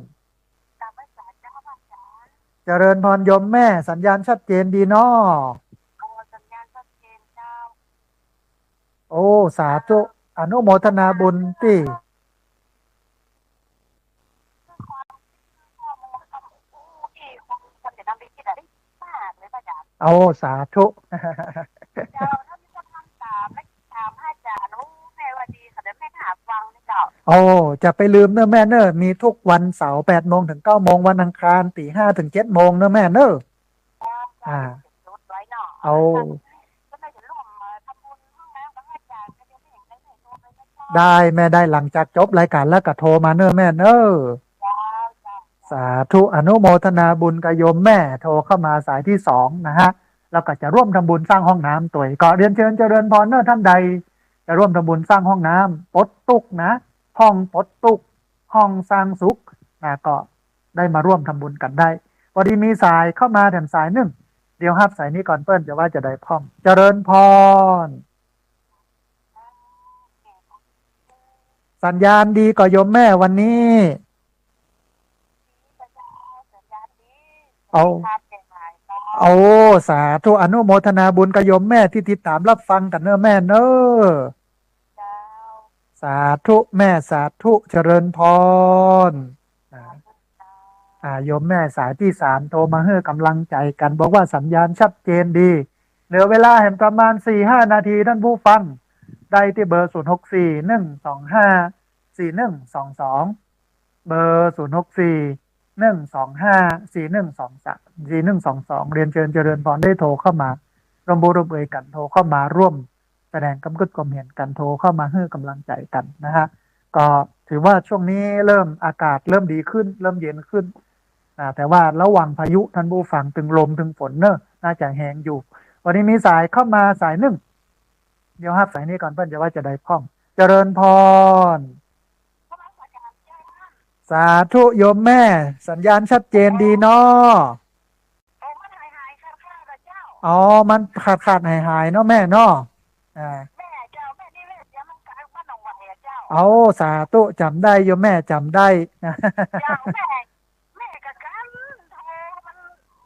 เจริญพรโยมแม่สัญญาณชัดเจนดีเนาะสาธุ อนุโมทนาบุญที่
ที่คนจะนำไปคิดอะไรมากเลยป้าจ๋า
เอาสาธุ
เจ้าถ้ามีคนทำตามไม่ตามให้จ๋านู้แม่ว่าดีค่ะเดี๋ยวแม่ถามฟังนี่เจ้า
โอ้จะไปลืมเนอะแม่เนอะมีทุกวันเสาร์8 โมงถึง 9 โมงวันอังคารตี 5 ถึง 7 โมงเนอะแม่เนอะ
เจ้า
อ่า
เดี๋ยวจะจดไว้เนาะ
เอา
แล้วก็แม่จะร่วมทำบุญห้องน้ำกับให้จ๋าก็เดี๋ยวไม่เห็นได้ไหนตัวไปนะเจ้า
ได้แม่ได้หลังจากจบรายการแล้วก็โทรมาเนอะแม่เนอะ
เจ้าเจ้า
สาธุอนุโมทนาบุญกับโยมแม่โทรเข้ามาสายที่2นะฮะแล้วก็จะร่วมทำบุญสร้างห้องน้ำตัวก็เรียนเชิญเจริญพรเนอะท่านใดจะร่วมทำบุญสร้างห้องน้ำปดตุกนะห้องปดตุกห้องสร้างสุขนะก็ได้มาร่วมทำบุญกันได้พอดีมีสายเข้ามาแถมสายหนึ่งเดี๋ยวฮับสายนี้ก่อนเปิ้ลจะว่าจะได้พ่อมเจริญพรสัญญาณดีกว่าโยมแม่วันนี้
สัญญาสัญญาดี
เอา
มีภาพเก่งหลายเจ้า
โอ้สาธุอนุโมทนาบุญกับโยมแม่ที่ติดตามรับฟังกันเนอะแม่เนอะ
เจ้า
สาธุแม่สาธุเจริญพรอ่าโยมแม่สายที่3โทรมาให้กำลังใจกันบอกว่าสัญญาณชัดเจนดีเหลือเวลาแห่งประมาณ4-5 นาทีท่านผู้ฟังได้ที่เบอร์0641254122เบอร์0641254122เรียนเชิญเจริญพรได้โทรเข้ามาร่วมบุญร่วมเอ่ยกันโทรเข้ามาร่วมแสดงกำกึศความเห็นกันโทรเข้ามาให้กำลังใจกันนะฮะก็ถือว่าช่วงนี้เริ่มอากาศเริ่มดีขึ้นเริ่มเย็นขึ้นแต่ว่าระหว่างพายุท่านผู้ฟังถึงลมถึงฝนเนอะน่าจะแห้งอยู่ วันนี้มีสายเข้ามาสายหนึ่งเดี๋ยวฮับสายนี้ก่อนเพื่อนจะว่าจะได้พ้องเจริญพรสาธุโยมแม่สัญญาณชัดเจนดีเนาะ
โอ้มันหายค่ะเจ้า
อ๋อมันขาดหายเนาะแม่เนาะอ่า
แม่เจ้าแม่นี่เลยเดี๋ยวมันกลายบ้านหนองวันเจ้า
เอาสาธุจำได้โยมแม่จำได้นะ
เจ้าแม่กับกันโทรมัน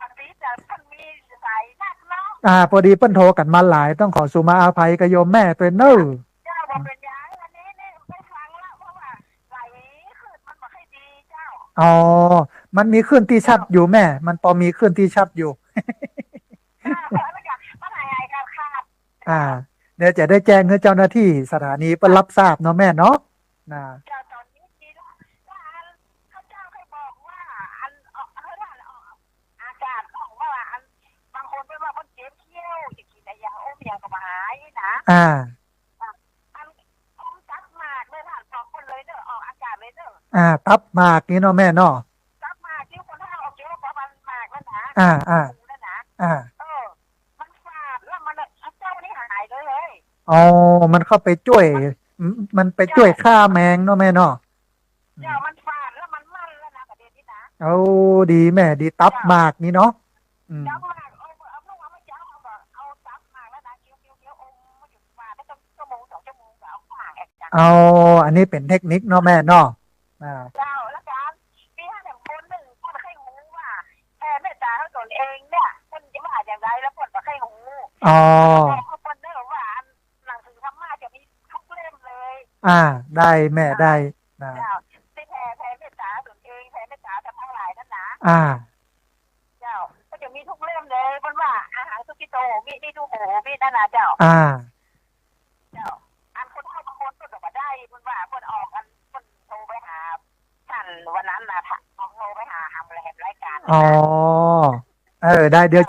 ปกติจะมันมีสายนักเนาะ
พอดีเปิ้นโทรกันมาหลายต้องขอสุมาอาภัยกับโยมแม่ตัวเนอะ
เจ้าบอกเป็นยังอันนี้นี่ไม่ฟังแล้วเพราะว่าไหลขึ้นมันบอกให้ดีเจ้า
อ๋อมันมีขึ้นที่ชัดอยู่แม่มันพอมีขึ้นที่ชัดอยู่
มันหายค่ะค่ะ
อ่าเดี๋ยวจะได้แจ้งให้เจ้าหน้าที่สถานีไปรับทราบเนาะแม่เนาะนะ
เจ้าตอนนี้ดีแล้วเขาเจ้าเคยบอกว่าอันออกอากาศออกว่าอันบางคนเป็นว่าคนเจ็บเขี้ยวจะกินอะไรอย่างโอ้มอย่างกับหายนะอันอมจักมากเลยผ่านสองคนเลยเด้อออกอากาศเลยเด้อ
ตับหมากนี่เนาะแม่เนาะ
จักมากที่คนถ้าออกเยอะกว่ามันมากแล้วนะ
อ่าอ่า
แล้วนะ
อ่า
มันฟาดแล้วมันเจ้านี่หายเลย
อ๋อมันเข้าไปช่วยมันไปช่วยฆ่าแมงเนาะแม่เนาะ
เจ้ามันฟาดแล้วมันมั่นแล้วนะประเด็นนี้นะ
เอาดีแม่ดีตับหมากนี่เนาะ
จักมากเอาลูกเอาไม่เจ้าเอาแบบเอาจักมากแล้วนะเคี้ยวอมมาหยุดฟาดแล้วชั่วโมง2 ชั่วโมงก็เอามากจัง
เอาอันนี้เป็นเทคนิคเนาะแม่เนาะ
เจ้าแล้วการมีท่านคนหนึ่งคนไข้หูว่าแทนแม่จ๋าเขาตนเองเนี่ยคนจะว่าอย่างไรแล้วคนมาไข้หู
อ๋อ
เขาคนเดิมว่าหนังสือธรรมะจะมีทุกเล่มเลย
ได้แม่ได้นะ
เจ้าที่แทนแม่จ๋าตนเองแทนแม่จ๋าทั้งหลายนั่นนะเจ้าก็จะมีทุกเล่มเลยมันว่าอาหารสุกิโตมีทุกโหมีนั่นนะเจ้าเจ้าอันคนเข้าบางคนก็มาได้มันว่าคนออกอันคนโทรไปหาท่านวันนั้นนะโทรไปหาทำอะไรรายการ
อ๋อได้เดี๋ย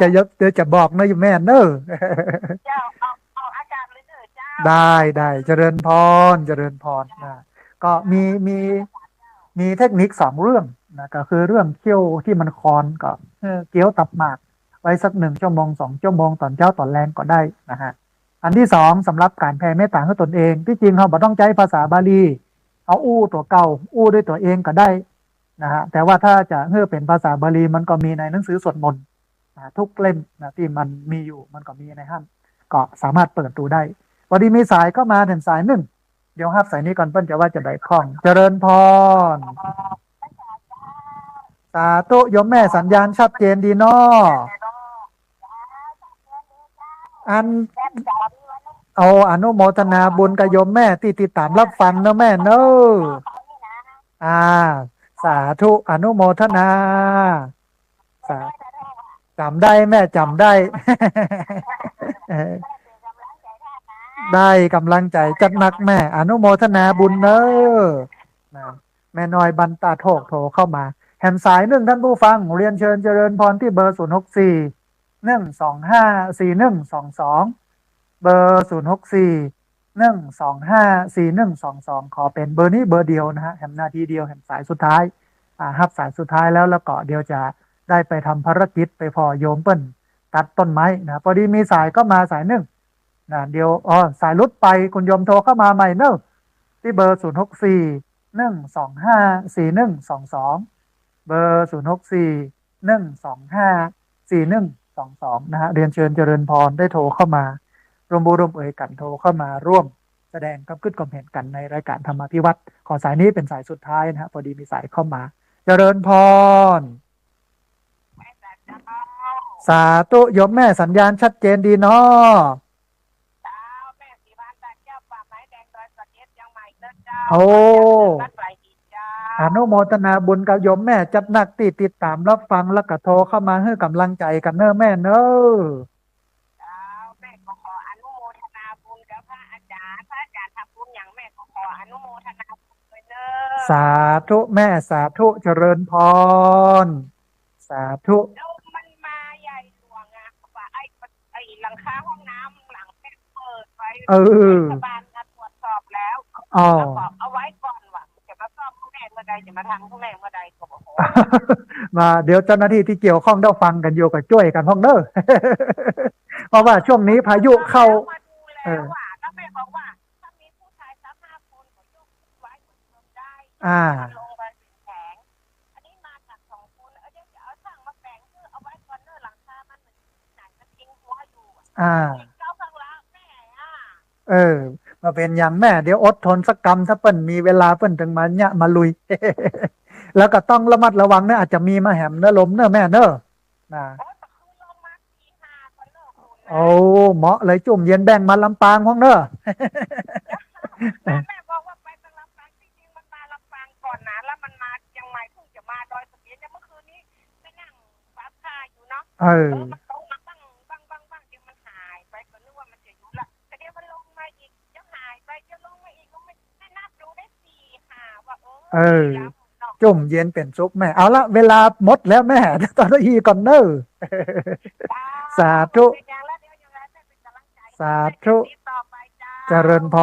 วจะบอกนะอยู่แม่เนอะ
เจ้าออกอากาศเลยเนอะเจ้า
ได้เจริญพรนะก็มีเทคนิค2 เรื่องนะก็คือเรื่องเคี่ยวที่มันคอนก็เกี๊ยวตับหมากไว้สัก1 ชั่วโมง2 ชั่วโมงตอนเช้าตอนแรงก็ได้นะฮะอันที่2สำหรับการแผ่เมตตาให้ตนเองที่จริงเขาบ่ต้องใช้ภาษาบาลีเอาตัวเก่าด้วยตัวเองก็ได้นะฮะแต่ว่าถ้าจะเป็นภาษาบาลีมันก็มีในหนังสือสวดมนต์ทุกเล่มนะที่มันมีอยู่มันก็มีในห้างก็สามารถเปิดดูได้พอดีมีสายเข้ามาถึงสายหนึ่งเดี๋ยวฮับสายนี้ก่อนเพิ่นจะว่าจะได้คล่องเจริญพรสาธุโยมแม่สัญญาณชัดเจนดีเนาะอัน เอาอนุโมทนาบุญกับโยมแม่ที่ติดตามรับฟังนะแม่เนอะอ่าสาธุอนุโมทนาสาจำได้แม่จำได้ เออได้กำลังใจจัดหนักแม่อนุโมทนาบุญเนอะนะแม่น้อยบันตาโถกโทรเข้ามาแห่งสายหนึ่งท่านผู้ฟังเรียนเชิญเจริญพรที่เบอร์064 125 4122เบอร์064 125 4122ขอเป็นเบอร์นี้เบอร์เดียวนะฮะแห่งนาทีเดียวแห่งสายสุดท้ายฮับสายสุดท้ายแล้วก็เดี๋ยวจะได้ไปทำภารกิจไปพอโยมเปิ้นตัดต้นไม้นะพอดีมีสายก็มาสายหนึ่งนะเดี๋ยวสายรุดไปคุณโยมโทรเข้ามาใหม่เนอะที่เบอร์064 125 4122เบอร์064 125 4122นะฮะเรียนเชิญเจริญพรได้โทรเข้ามารวมบุรวมเอ่ยกันโทรเข้ามาร่วมแสดงความคิดความเห็นกันในรายการธรรมาภิวัตรขอสายนี้เป็นสายสุดท้ายนะฮะพอดีมีสายเข้ามาเจริญพรสาธุโยมแม่สัญญาณชัดเจนดีเนาะโอ้อนุโมทนาบุญกับโยมแม่จัดหนักติดตามรับฟังแล้วก็โทรเข้ามาให้กำลังใจกันเนอะแม่เนอะแม่ก็ขออนุโมทนาบุญกับพระอาจารย์ทำบุญอย่างแม่ก็ขออนุโมทนาบุญด้วยเนอะสาธุแม่สาธุเจริญพรสาธุมันมาใหญ่หลวงอ่ะว่าไอ้หลังคาห้องน้ำหลังแม่เปิดไว้เทศบาลมาตรวจสอบแล้วแล้วบอกเอาไว้ก่อนว่าจะมาซ่อมผู้แม่เมื่อใดจะมาทำผู้แม่เมื่อใดก็บอกมาเดี๋ยวเจ้าหน้าที่ที่เกี่ยวข้องได้ฟังกันอยู่กับช่วยกันห้องเด้อเพราะว่าช่วงนี้พายุเข้าแล้วแม่บอกว่าถ้ามีผู้ชาย3-5 คนก็ยกไว้เหมือนเดิมได้ลงไปแข็งอันนี้มาจาก2 คนเดี๋ยวจะเอาช่างมาแปลงเพื่อเอาไว้ก่อนเนอหลังคามันเหมือนไหนมันทิ้งหัวอยู่เจ้าข้างล่างแม่มาเป็นอย่างแม่เดี๋ยวอดทนสักกรรมถ้าเปิ้นมีเวลาเปิ้นถึงมาเนี่ยมาลุย แล้วก็ต้องระมัดระวังนะอาจจะมีมาแหมเนอะลมเนอะแม่เนอะนะโอ้เหมาะเลยจุ่มเย็นแบ่งมาลำปางห้องเนอะแม่บอกว่าไปลำปางจริงๆมันมาลำปางก่อนนะแล้วมันมายังไม่เพิ่งจะมาดอยสะเก็ดเมื่อคืนนี้ไปนั่งฟ้าผ่าอยู่เนาะมันตกมาบ้างเดี๋ยวมันหายไปก็นึกว่ามันจะอยู่ละแต่เดี๋ยวมันลงมาอีกเดี๋ยวหายไปเดี๋ยวลงมาอีกก็ไม่นับดูได้4-5ว่าจุ่มเย็นเป็นซุปแม่เอาละเวลาหมดแล้วแม่ตอนนี้ก่อนเนอะสาธุสาธุเจริญพ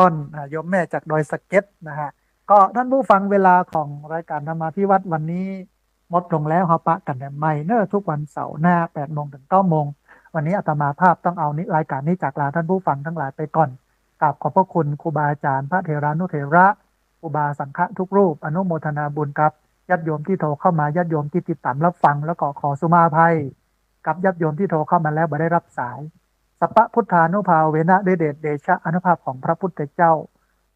รโยมแม่จากดอยสะเก็ดนะฮะก็ท่านผู้ฟังเวลาของรายการธรรมาภิวัตรวันนี้หมดลงแล้วเฮาปะกันแบบใหม่เนอะทุกวันเสาร์หน้า8 โมงถึง 9 โมงวันนี้อาตมาภาพต้องเอารายการนี้จากลาท่านผู้ฟังทั้งหลายไปก่อนกราบขอบพระคุณครูบาอาจารย์พระเถรานุเถระครูบาสังฆะทุกรูปอนุโมทนาบุญกับญาติโยมที่โทรเข้ามาญาติโยมที่ติดตามรับฟังแล้วก็ขอสุมาภัยกับญาติโยมที่โทรเข้ามาแล้วบ่ได้รับสายสัพพะพุทธานุภาเวนะด้วยเดชเดชะอนุภาพของพระพุทธเจ้า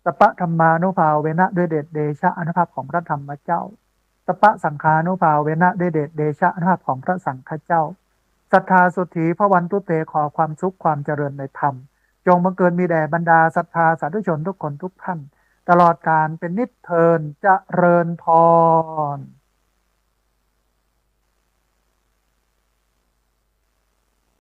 สัพพะธรรมานุภาเวนะด้วยเดชเดชะอนุภาพของพระธรรมเจ้าสัพพะสังฆานุภาเวนะด้วยเดชเดชะอนุภาพของพระสังฆเจ้าศรัทธาสุทธีพระวันตุเตขอความสุขความเจริญในธรรมจงบังเกิดมีแด่บรรดาศรัทธาสาธุชนทุกคนทุกท่านตลอดการเป็นนิจเทินเจริญพร